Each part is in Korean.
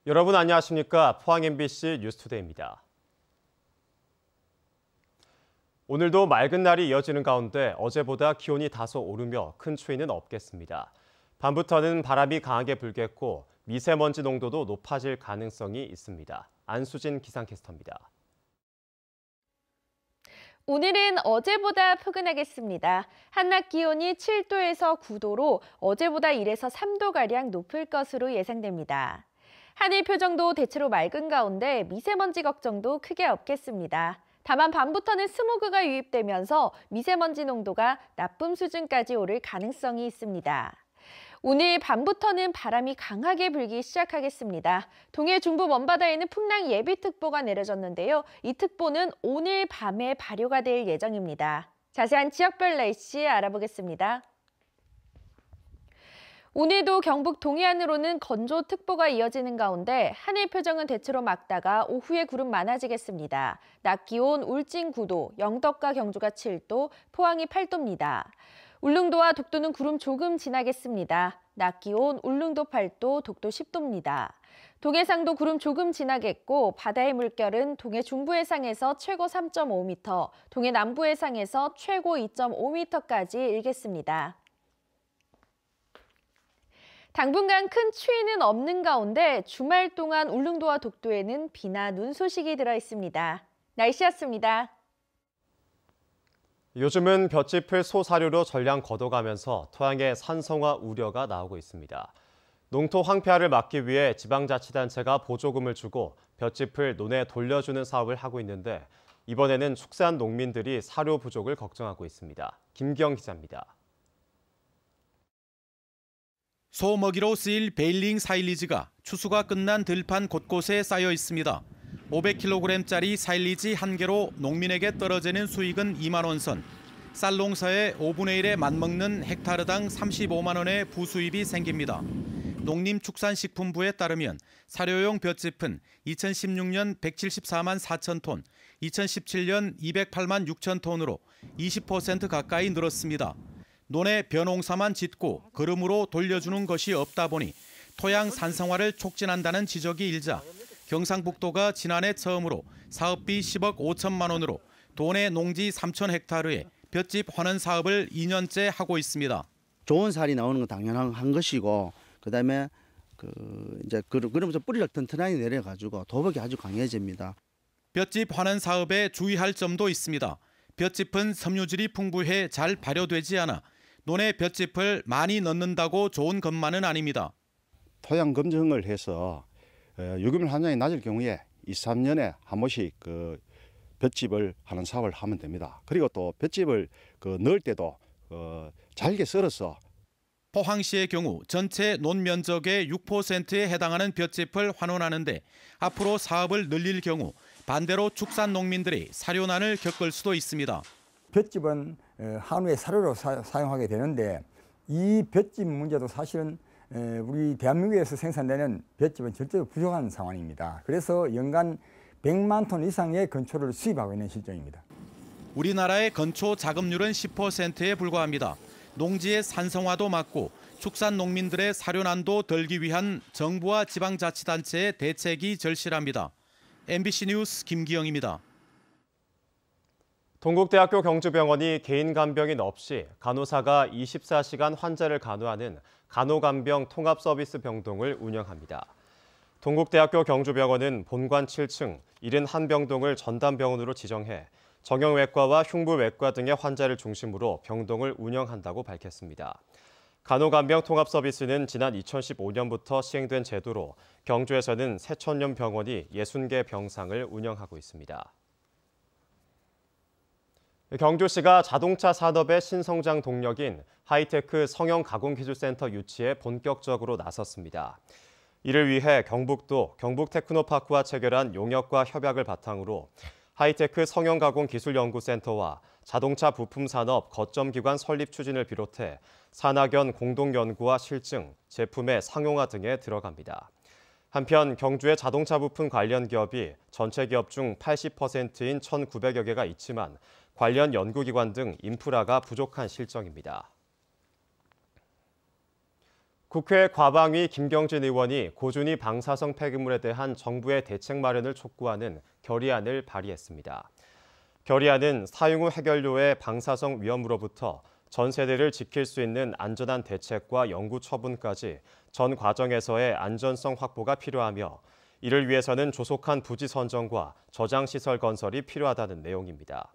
여러분 안녕하십니까? 포항 MBC 뉴스투데이입니다. 오늘도 맑은 날이 이어지는 가운데 어제보다 기온이 다소 오르며 큰 추위는 없겠습니다. 밤부터는 바람이 강하게 불겠고 미세먼지 농도도 높아질 가능성이 있습니다. 안수진 기상캐스터입니다. 오늘은 어제보다 포근하겠습니다. 한낮 기온이 7도에서 9도로 어제보다 1에서 3도가량 높을 것으로 예상됩니다. 하늘 표정도 대체로 맑은 가운데 미세먼지 걱정도 크게 없겠습니다. 다만 밤부터는 스모그가 유입되면서 미세먼지 농도가 나쁨 수준까지 오를 가능성이 있습니다. 오늘 밤부터는 바람이 강하게 불기 시작하겠습니다. 동해 중부 먼바다에는 풍랑 예비특보가 내려졌는데요. 이 특보는 오늘 밤에 발효가 될 예정입니다. 자세한 지역별 날씨 알아보겠습니다. 오늘도 경북 동해안으로는 건조특보가 이어지는 가운데 하늘 표정은 대체로 맑다가 오후에 구름 많아지겠습니다. 낮 기온 울진 9도, 영덕과 경주가 7도, 포항이 8도입니다. 울릉도와 독도는 구름 조금 지나겠습니다. 낮 기온 울릉도 8도, 독도 10도입니다. 동해상도 구름 조금 지나겠고 바다의 물결은 동해 중부 해상에서 최고 3.5m, 동해 남부 해상에서 최고 2.5m까지 일겠습니다. 당분간 큰 추위는 없는 가운데 주말 동안 울릉도와 독도에는 비나 눈 소식이 들어 있습니다. 날씨였습니다. 요즘은 볏짚을 소사료로 전량 걷어가면서 토양의 산성화 우려가 나오고 있습니다. 농토 황폐화를 막기 위해 지방자치단체가 보조금을 주고 볏짚을 논에 돌려주는 사업을 하고 있는데 이번에는 축사한 농민들이 사료 부족을 걱정하고 있습니다. 김기영 기자입니다. 소 먹이로 쓰일 베일링 사일리지가 추수가 끝난 들판 곳곳에 쌓여 있습니다. 500kg짜리 사일리지 한 개로 농민에게 떨어지는 수익은 2만 원 선. 쌀 농사의 5분의 1에 맞먹는 헥타르당 35만 원의 부수입이 생깁니다. 농림축산식품부에 따르면 사료용 볏짚은 2016년 174만 4천 톤, 2017년 208만 6천 톤으로 20% 가까이 늘었습니다. 논에 벼농사만 짓고 거름으로 돌려주는 것이 없다 보니 토양 산성화를 촉진한다는 지적이 일자 경상북도가 지난해 처음으로 사업비 10억 5천만 원으로 도내 농지 3천 헥타르에 볏짚 환원 사업을 2년째 하고 있습니다. 좋은 살이 나오는 건 당연한 것이고 그다음에 그러면서 뿌리를 튼튼하게 내려가지고 도복이 아주 강해집니다. 볏짚 환원 사업에 주의할 점도 있습니다. 볏짚은 섬유질이 풍부해 잘 발효되지 않아 논에 볏짚을 많이 넣는다고 좋은 것만은 아닙니다. 토양 검증을 해서 유기물 함량이 낮을 경우에 2, 3년에 한 번씩 볏짚을 하는 사업을 하면 됩니다. 그리고 또 볏짚을 넣을 때도 잘게 썰어서 포항시의 경우 전체 논 면적의 6%에 해당하는 볏짚을 환원하는데 앞으로 사업을 늘릴 경우 반대로 축산 농민들이 사료난을 겪을 수도 있습니다. 볏짚은 한우의 사료로 사용하게 되는데 이 볏짚 문제도 사실은 우리 대한민국에서 생산되는 볏짚은 절대로 부족한 상황입니다. 그래서 연간 100만 톤 이상의 건초를 수입하고 있는 실정입니다. 우리나라의 건초 자급률은 10%에 불과합니다. 농지의 산성화도 막고 축산 농민들의 사료난도 덜기 위한 정부와 지방자치단체의 대책이 절실합니다. MBC 뉴스 김기영입니다. 동국대학교 경주병원이 개인 간병인 없이 간호사가 24시간 환자를 간호하는 간호간병 통합서비스 병동을 운영합니다. 동국대학교 경주병원은 본관 7층 71병동을 전담병원으로 지정해 정형외과와 흉부외과 등의 환자를 중심으로 병동을 운영한다고 밝혔습니다. 간호간병 통합서비스는 지난 2015년부터 시행된 제도로 경주에서는 새천년 병원이 60개 병상을 운영하고 있습니다. 경주시가 자동차 산업의 신성장 동력인 하이테크 성형가공기술센터 유치에 본격적으로 나섰습니다. 이를 위해 경북도 경북테크노파크와 체결한 용역과 협약을 바탕으로 하이테크 성형가공기술연구센터와 자동차 부품산업 거점기관 설립 추진을 비롯해 산학연 공동연구와 실증, 제품의 상용화 등에 들어갑니다. 한편 경주의 자동차 부품 관련 기업이 전체 기업 중 80%인 1,900여 개가 있지만 관련 연구기관 등 인프라가 부족한 실정입니다. 국회 과방위 김경진 의원이 고준위 방사성 폐기물에 대한 정부의 대책 마련을 촉구하는 결의안을 발의했습니다. 결의안은 사용 후 해결료의 방사성 위험으로부터 전 세대를 지킬 수 있는 안전한 대책과 연구 처분까지 전 과정에서의 안전성 확보가 필요하며 이를 위해서는 조속한 부지 선정과 저장시설 건설이 필요하다는 내용입니다.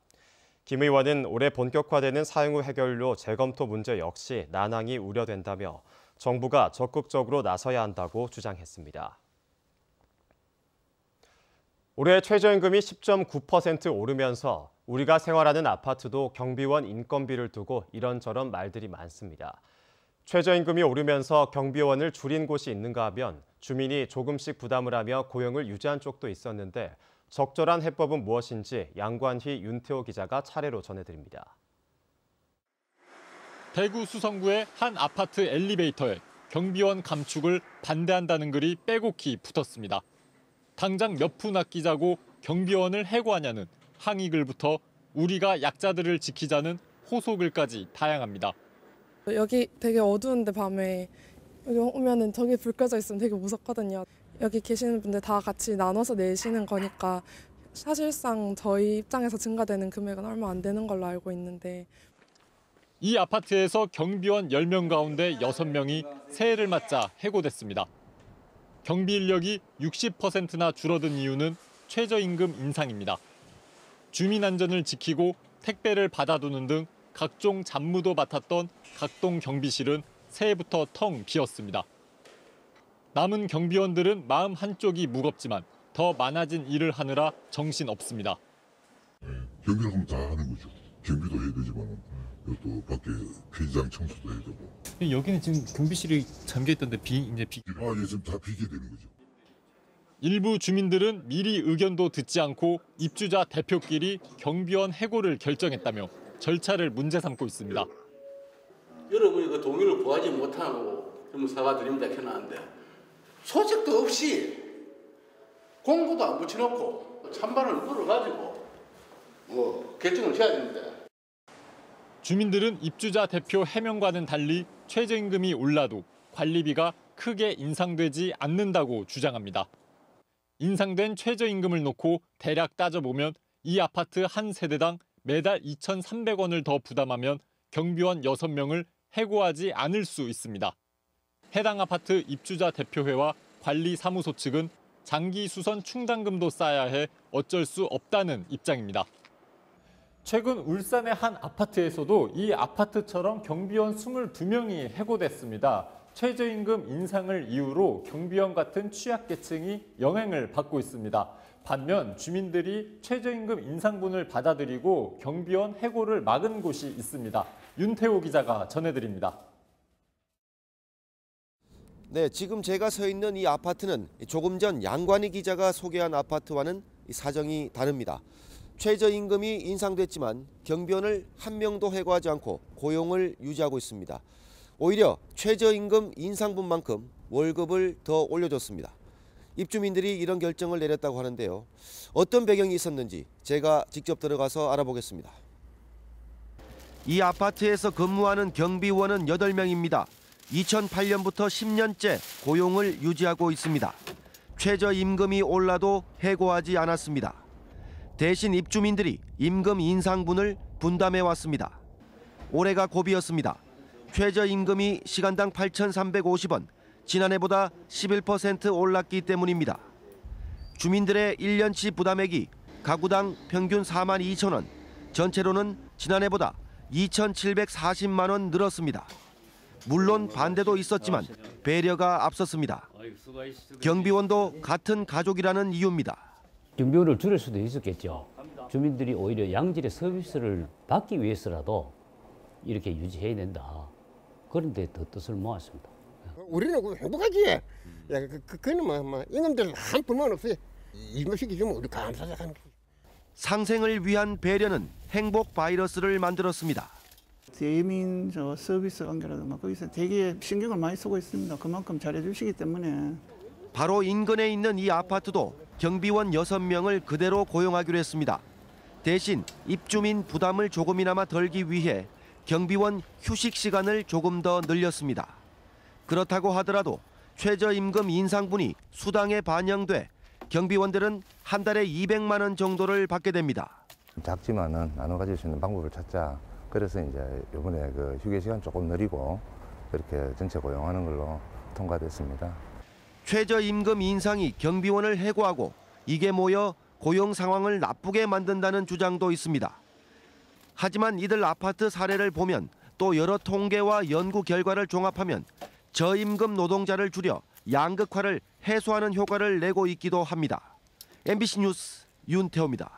김 의원은 올해 본격화되는 사용 후 해결료 재검토 문제 역시 난항이 우려된다며 정부가 적극적으로 나서야 한다고 주장했습니다. 올해 최저임금이 10.9% 오르면서 우리가 생활하는 아파트도 경비원 인건비를 두고 이런저런 말들이 많습니다. 최저임금이 오르면서 경비원을 줄인 곳이 있는가 하면 주민이 조금씩 부담을 하며 고용을 유지한 쪽도 있었는데 적절한 해법은 무엇인지 양관희, 윤태호 기자가 차례로 전해드립니다. 대구 수성구의 한 아파트 엘리베이터에 경비원 감축을 반대한다는 글이 빼곡히 붙었습니다. 당장 몇 푼 아끼자고 경비원을 해고하냐는 항의글부터 우리가 약자들을 지키자는 호소글까지 다양합니다. 여기 되게 어두운데 밤에 여기 오면은 저기 불 꺼져 있으면 되게 무섭거든요. 여기 계시는 분들 다 같이 나눠서 내시는 거니까 사실상 저희 입장에서 증가되는 금액은 얼마 안 되는 걸로 알고 있는데 이 아파트에서 경비원 10명 가운데 6명이 새해를 맞자 해고됐습니다. 경비 인력이 60%나 줄어든 이유는 최저임금 인상입니다. 주민 안전을 지키고 택배를 받아두는 등 각종 잡무도 맡았던 각동 경비실은 새해부터 텅 비었습니다. 남은 경비원들은 마음 한쪽이 무겁지만 더 많아진 일을 하느라 정신없습니다. 경비를 하면 다 하는 거죠. 경비도 해야 되지만 또 밖에 폐지장 청소도 해야 되고. 여기는 지금 경비실이 잠겨있던데 이제 지금 다 비게 되는 거죠. 일부 주민들은 미리 의견도 듣지 않고 입주자 대표끼리 경비원 해고를 결정했다며 절차를 문제 삼고 있습니다. 여러분이 그 동의를 구하지 못하고 그러면 사과드립니다 해놨는데 소책도 없이 공고도 안 붙여놓고 찬반을 눌러가지고 결정을 해야 됩니다. 주민들은 입주자 대표 해명과는 달리 최저임금이 올라도 관리비가 크게 인상되지 않는다고 주장합니다. 인상된 최저임금을 놓고 대략 따져보면 이 아파트 한 세대당 매달 2,300원을 더 부담하면 경비원 6명을 해고하지 않을 수 있습니다. 해당 아파트 입주자 대표회와 관리사무소 측은 장기 수선 충당금도 쌓아야 해 어쩔 수 없다는 입장입니다. 최근 울산의 한 아파트에서도 이 아파트처럼 경비원 22명이 해고됐습니다. 최저임금 인상을 이유로 경비원 같은 취약계층이 영향을 받고 있습니다. 반면 주민들이 최저임금 인상분을 받아들이고 경비원 해고를 막은 곳이 있습니다. 윤태호 기자가 전해드립니다. 네, 지금 제가 서 있는 이 아파트는 조금 전 양관희 기자가 소개한 아파트와는 사정이 다릅니다. 최저임금이 인상됐지만 경비원을 한 명도 해고하지 않고 고용을 유지하고 있습니다. 오히려 최저임금 인상분만큼 월급을 더 올려줬습니다. 입주민들이 이런 결정을 내렸다고 하는데요. 어떤 배경이 있었는지 제가 직접 들어가서 알아보겠습니다. 이 아파트에서 근무하는 경비원은 8명입니다. 2008년부터 10년째 고용을 유지하고 있습니다. 최저임금이 올라도 해고하지 않았습니다. 대신 입주민들이 임금 인상분을 분담해 왔습니다. 올해가 고비였습니다. 최저임금이 시간당 8,350원, 지난해보다 11% 올랐기 때문입니다. 주민들의 1년치 부담액이 가구당 평균 42,000원, 전체로는 지난해보다 2,740만 원 늘었습니다. 물론 반대도 있었지만 배려가 앞섰습니다. 경비원도 같은 가족이라는 이유입니다. 경비원을 줄일 수도 있었겠죠. 주민들이 오히려 양질의 서비스를 받기 위해서라도 이렇게 유지해야 된다. 그런데 더 뜻을 모았습니다. 우리는 행복하지. 그는 임금들 한 푼만 없어요. 일만 시켜주면 우리 감사하는 거예요. 상생을 위한 배려는 행복 바이러스를 만들었습니다. 대민 서비스 관계라든가 거기서 되게 신경을 많이 쓰고 있습니다. 그만큼 잘해주시기 때문에. 바로 인근에 있는 이 아파트도 경비원 6명을 그대로 고용하기로 했습니다. 대신 입주민 부담을 조금이나마 덜기 위해 경비원 휴식 시간을 조금 더 늘렸습니다. 그렇다고 하더라도 최저임금 인상분이 수당에 반영돼 경비원들은 한 달에 200만 원 정도를 받게 됩니다. 작지만은 나눠 가질 수 있는 방법을 찾자. 그래서 이제 이번에 그 휴게 시간 조금 느리고 그렇게 전체 고용하는 걸로 통과됐습니다. 최저임금 인상이 경비원을 해고하고 이게 모여 고용 상황을 나쁘게 만든다는 주장도 있습니다. 하지만 이들 아파트 사례를 보면 또 여러 통계와 연구 결과를 종합하면 저임금 노동자를 줄여 양극화를 해소하는 효과를 내고 있기도 합니다. MBC 뉴스 윤태호입니다.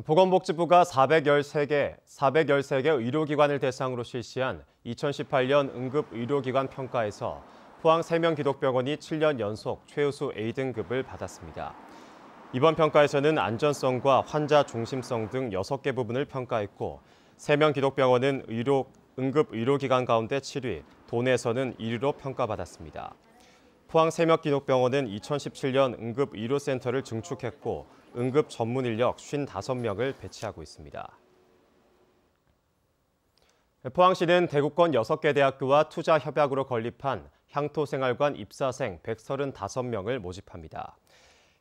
보건복지부가 413개 의료기관을 대상으로 실시한 2018년 응급의료기관 평가에서 포항 세명기독병원이 7년 연속 최우수 A등급을 받았습니다. 이번 평가에서는 안전성과 환자 중심성 등 6개 부분을 평가했고 세명기독병원은 응급의료기관 가운데 7위, 도내에서는 1위로 평가받았습니다. 포항 세명기독병원은 2017년 응급의료센터를 증축했고 응급 전문 인력 55명을 배치하고 있습니다. 포항시는 대구권 6개 대학교와 투자 협약으로 건립한 향토생활관 입사생 135명을 모집합니다.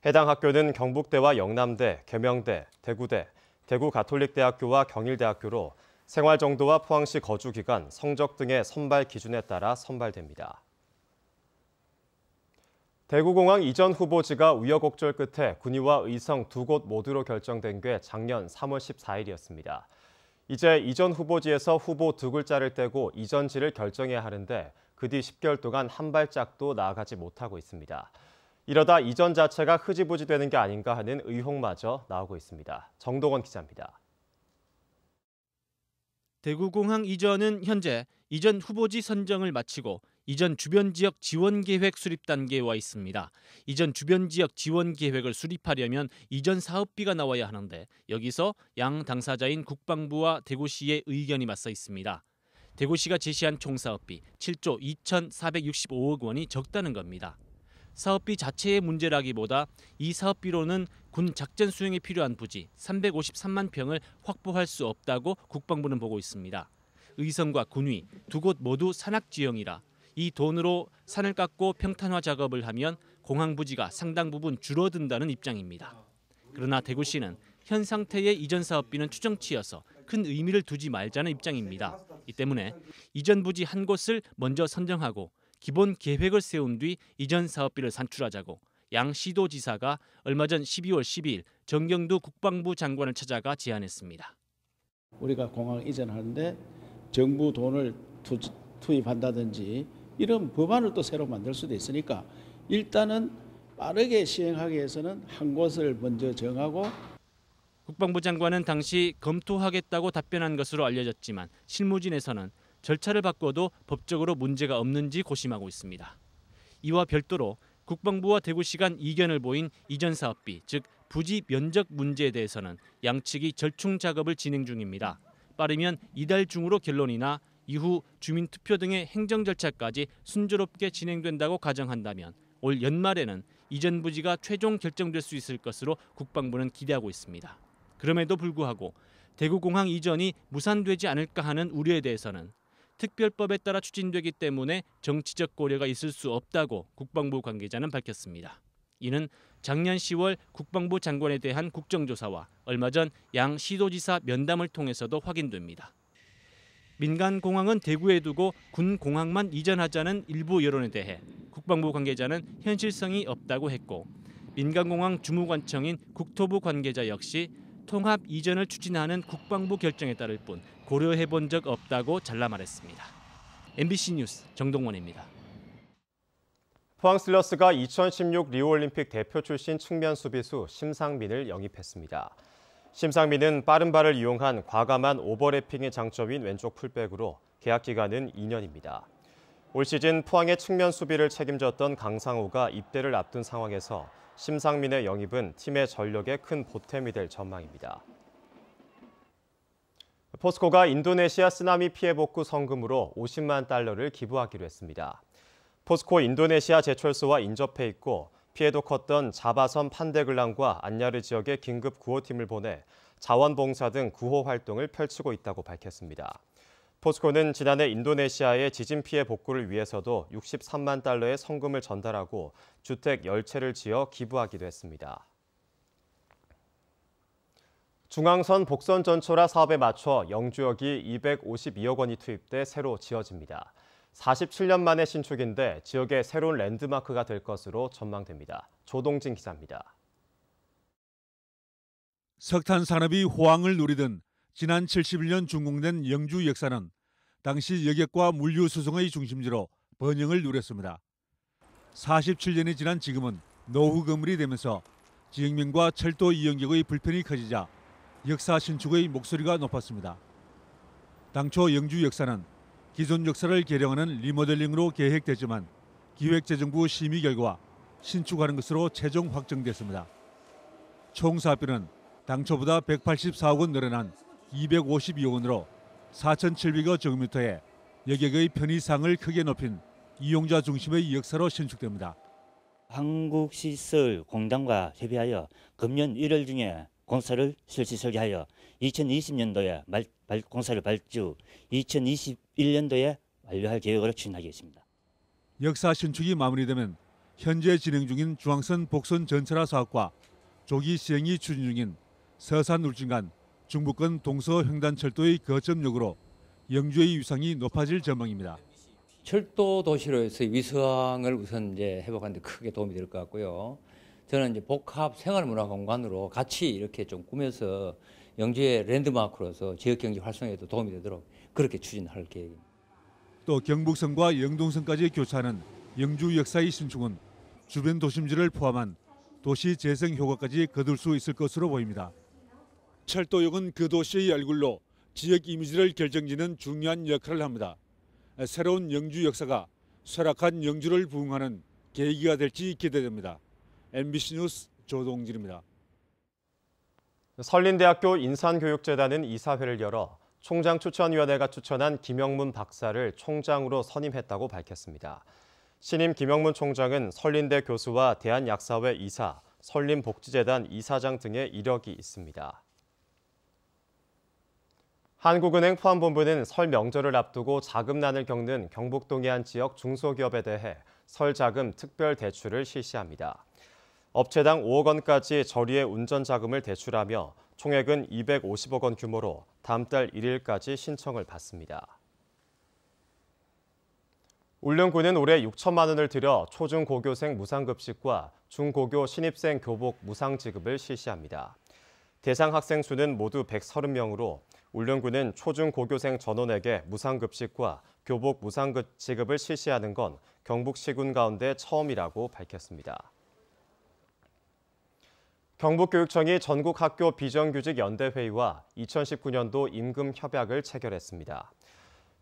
해당 학교는 경북대와 영남대, 계명대, 대구대, 대구가톨릭대학교와 경일대학교로 생활 정도와 포항시 거주 기간, 성적 등의 선발 기준에 따라 선발됩니다. 대구공항 이전 후보지가 우여곡절 끝에 군위와 의성 두 곳 모두로 결정된 게 작년 3월 14일이었습니다. 이제 이전 후보지에서 후보 두 글자를 떼고 이전지를 결정해야 하는데 그 뒤 10개월 동안 한 발짝도 나아가지 못하고 있습니다. 이러다 이전 자체가 흐지부지 되는 게 아닌가 하는 의혹마저 나오고 있습니다. 정동원 기자입니다. 대구공항 이전은 현재 이전 후보지 선정을 마치고 이전 주변 지역 지원 계획 수립 단계에 와 있습니다. 이전 주변 지역 지원 계획을 수립하려면 이전 사업비가 나와야 하는데 여기서 양 당사자인 국방부와 대구시의 의견이 맞서 있습니다. 대구시가 제시한 총 사업비 7조 2,465억 원이 적다는 겁니다. 사업비 자체의 문제라기보다 이 사업비로는 군 작전 수행에 필요한 부지 353만 평을 확보할 수 없다고 국방부는 보고 있습니다. 의성과 군위 두 곳 모두 산악 지형이라 이 돈으로 산을 깎고 평탄화 작업을 하면 공항 부지가 상당 부분 줄어든다는 입장입니다. 그러나 대구시는 현 상태의 이전 사업비는 추정치여서 큰 의미를 두지 말자는 입장입니다. 이 때문에 이전 부지 한 곳을 먼저 선정하고 기본 계획을 세운 뒤 이전 사업비를 산출하자고 양 시도지사가 얼마 전 12월 12일 정경두 국방부 장관을 찾아가 제안했습니다. 우리가 공항 이전하는데 정부 돈을 투입한다든지 이런 법안을 또 새로 만들 수도 있으니까 일단은 빠르게 시행하기 위해서는 한 곳을 먼저 정하고 국방부 장관은 당시 검토하겠다고 답변한 것으로 알려졌지만 실무진에서는 절차를 바꿔도 법적으로 문제가 없는지 고심하고 있습니다. 이와 별도로 국방부와 대구시 간 이견을 보인 이전 사업비, 즉 부지 면적 문제에 대해서는 양측이 절충 작업을 진행 중입니다. 빠르면 이달 중으로 결론이 나 이후 주민투표 등의 행정 절차까지 순조롭게 진행된다고 가정한다면 올 연말에는 이전 부지가 최종 결정될 수 있을 것으로 국방부는 기대하고 있습니다. 그럼에도 불구하고 대구공항 이전이 무산되지 않을까 하는 우려에 대해서는 특별법에 따라 추진되기 때문에 정치적 고려가 있을 수 없다고 국방부 관계자는 밝혔습니다. 이는 작년 10월 국방부 장관에 대한 국정조사와 얼마 전 양 시도지사 면담을 통해서도 확인됩니다. 민간 공항은 대구에 두고 군 공항만 이전하자는 일부 여론에 대해 국방부 관계자는 현실성이 없다고 했고 민간 공항 주무관청인 국토부 관계자 역시 통합 이전을 추진하는 국방부 결정에 따를 뿐 고려해 본 적 없다고 잘라 말했습니다. MBC 뉴스 정동원입니다. 포항 슬러스가 2016 리우올림픽 대표 출신 측면 수비수 심상민을 영입했습니다. 심상민은 빠른 발을 이용한 과감한 오버래핑의 장점인 왼쪽 풀백으로 계약 기간은 2년입니다. 올 시즌 포항의 측면 수비를 책임졌던 강상우가 입대를 앞둔 상황에서 심상민의 영입은 팀의 전력에 큰 보탬이 될 전망입니다. 포스코가 인도네시아 쓰나미 피해 복구 성금으로 50만 달러를 기부하기로 했습니다. 포스코 인도네시아 제철소와 인접해 있고 피해도 컸던 자바섬 판데글랑과 안야르 지역에 긴급 구호팀을 보내 자원봉사 등 구호 활동을 펼치고 있다고 밝혔습니다. 포스코는 지난해 인도네시아의 지진 피해 복구를 위해서도 63만 달러의 성금을 전달하고 주택 10채를 지어 기부하기도 했습니다. 중앙선 복선 전철화 사업에 맞춰 영주역이 252억 원이 투입돼 새로 지어집니다. 47년 만의 신축인데 지역의 새로운 랜드마크가 될 것으로 전망됩니다. 조동진 기자입니다. 석탄 산업이 호황을 누리던 지난 71년 준공된 영주 역사는 당시 여객과 물류 수송의 중심지로 번영을 누렸습니다. 47년이 지난 지금은 노후 건물이 되면서 지역민과 철도 이용객의 불편이 커지자 역사 신축의 목소리가 높았습니다. 당초 영주 역사는 기존 역사를 개량하는 리모델링으로 계획됐지만 기획재정부 심의 결과 신축하는 것으로 최종 확정됐습니다. 총 사업비는 당초보다 184억 원 늘어난 252억 원으로 4,700여 제곱미터에 여객의 편의상을 크게 높인 이용자 중심의 역사로 신축됩니다. 한국시설공단과 협의하여 금년 1월 중에 공사를 실시 설계하여 2020년도에 공사를 발주, 2021년도에 완료할 계획으로 추진하겠습니다. 역사 신축이 마무리되면 현재 진행 중인 중앙선 복선 전철화 사업과 조기 시행이 추진 중인 서산 울진간 중부권 동서횡단철도의 거점역으로 영주의 위상이 높아질 전망입니다. 철도 도시로서의 위상을 우선 이제 회복하는 데 크게 도움이 될 것 같고요. 저는 이제 복합 생활문화 공간으로 같이 이렇게 좀 꾸며서 영주의 랜드마크로서 지역 경제 활성화에도 도움이 되도록 그렇게 추진할 계획입니다. 또 경북선과 영동선까지 교차하는 영주 역사의 신축은 주변 도심지를 포함한 도시 재생 효과까지 거둘 수 있을 것으로 보입니다. 철도역은 그 도시의 얼굴로 지역 이미지를 결정짓는 중요한 역할을 합니다. 새로운 영주 역사가 쇠락한 영주를 부흥하는 계기가 될지 기대됩니다. MBC 뉴스 조동진입니다. 설린대학교 인산교육재단은 이사회를 열어 총장추천위원회가 추천한 김영문 박사를 총장으로 선임했다고 밝혔습니다. 신임 김영문 총장은 설린대 교수와 대한약사회 이사, 설림복지재단 이사장 등의 이력이 있습니다. 한국은행 포함본부는 설 명절을 앞두고 자금난을 겪는 경북 동해안 지역 중소기업에 대해 설 자금 특별 대출을 실시합니다. 업체당 5억 원까지 저리의 운전 자금을 대출하며 총액은 250억 원 규모로 다음 달 1일까지 신청을 받습니다. 울릉군은 올해 6천만 원을 들여 초중고교생 무상급식과 중고교 신입생 교복 무상 지급을 실시합니다. 대상 학생 수는 모두 130명으로 울릉군은 초중고교생 전원에게 무상급식과 교복 무상 지급을 실시하는 건 경북 시군 가운데 처음이라고 밝혔습니다. 경북교육청이 전국학교 비정규직연대회의와 2019년도 임금협약을 체결했습니다.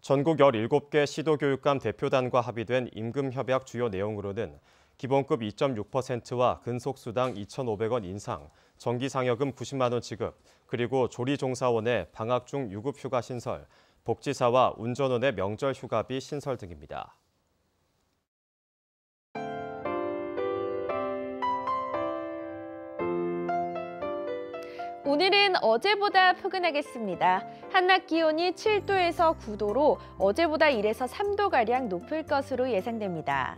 전국 17개 시도교육감 대표단과 합의된 임금협약 주요 내용으로는 기본급 2.6%와 근속수당 2,500원 인상, 정기상여금 90만 원 지급, 그리고 조리종사원의 방학 중 유급휴가 신설, 복지사와 운전원의 명절 휴가비 신설 등입니다. 오늘은 어제보다 포근하겠습니다. 한낮 기온이 7도에서 9도로 어제보다 1에서 3도가량 높을 것으로 예상됩니다.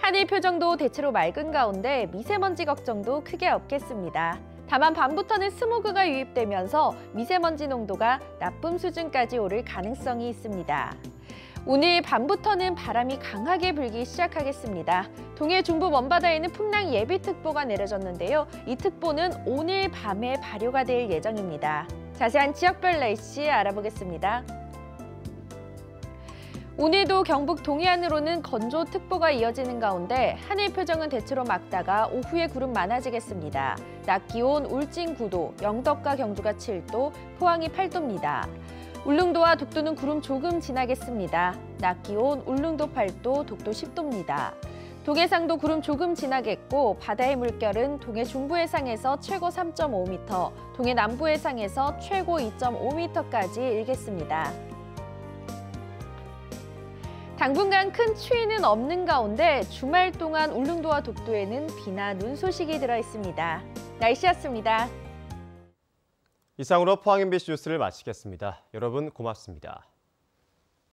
하늘 표정도 대체로 맑은 가운데 미세먼지 걱정도 크게 없겠습니다. 다만 밤부터는 스모그가 유입되면서 미세먼지 농도가 나쁨 수준까지 오를 가능성이 있습니다. 오늘 밤부터는 바람이 강하게 불기 시작하겠습니다. 동해 중부 먼바다에는 풍랑 예비특보가 내려졌는데요. 이 특보는 오늘 밤에 발효가 될 예정입니다. 자세한 지역별 날씨 알아보겠습니다. 오늘도 경북 동해안으로는 건조특보가 이어지는 가운데 하늘 표정은 대체로 맑다가 오후에 구름 많아지겠습니다. 낮 기온 울진 9도, 영덕과 경주가 7도, 포항이 8도입니다. 울릉도와 독도는 구름 조금 지나겠습니다. 낮 기온 울릉도 8도, 독도 10도입니다. 동해상도 구름 조금 지나겠고 바다의 물결은 동해 중부 해상에서 최고 3.5m, 동해 남부 해상에서 최고 2.5m까지 일겠습니다. 당분간 큰 추위는 없는 가운데 주말 동안 울릉도와 독도에는 비나 눈 소식이 들어 있습니다. 날씨였습니다. 이상으로 포항 MBC 뉴스를 마치겠습니다. 여러분 고맙습니다.